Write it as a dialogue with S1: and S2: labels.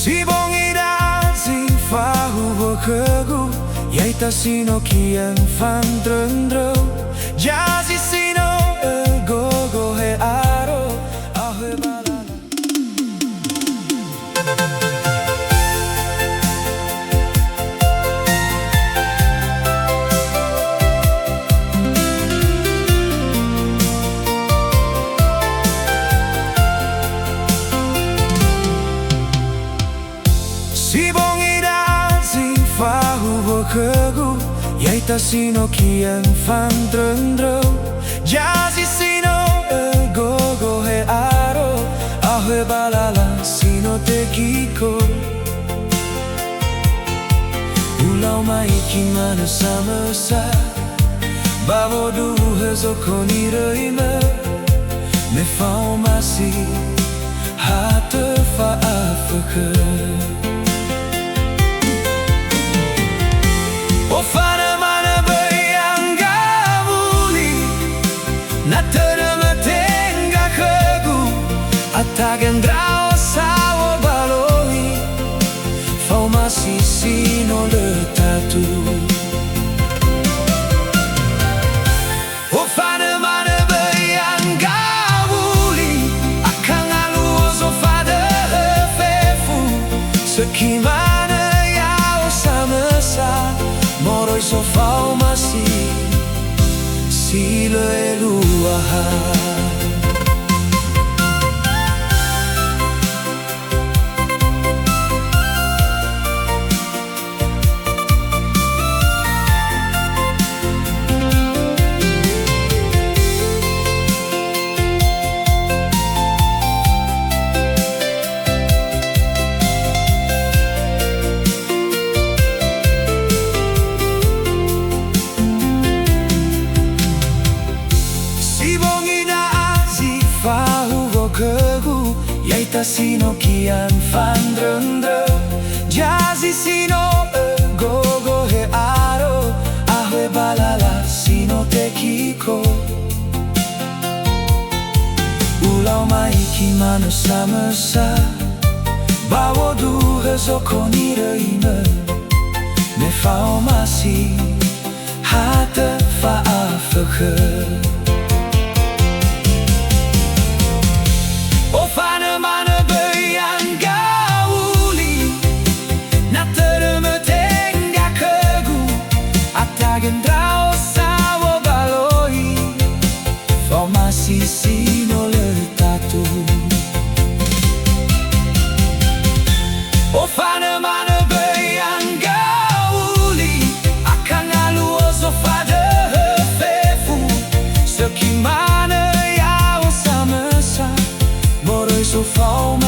S1: Sibongi dancing fahuhuo khogu, yaita sino kian fandro-ndrou, Jazi Sino gogo he aro, Ahoe balala. Sibongi dancing fahuhuo khogu, yaita sino kian fandro-ndrou, Jazi Sino gogo he aro, Ahoe balala sino tekiko. Ulau maiki mano samosa, Bawo duho zokho niroimo, Faomasi, hato fahuhuo. Ofano ANGAWULI, todomo Tenga khogu, Atage ndra'o sawo Baloi, Faomasi sino tatu. Ofano ANGAWULI, Sokhi Mano samosa, Faomasi, silo eluaha. Khogu, yaita sino kian fandro-ndrou, Jazi Sino gogo he aro, Ahoe balala sino tekiko. Ulau maiki mano samosa, Bawo duho zokho niroimo, Faomasi, hato fahuhuo. Ofano ANGAWULI, todomo Tenga khogu, Atage ndra'o sawo Baloi, Faomasi sino tatu. Ofano ANGAWULI, Sokhi Mano samosa, Faomasi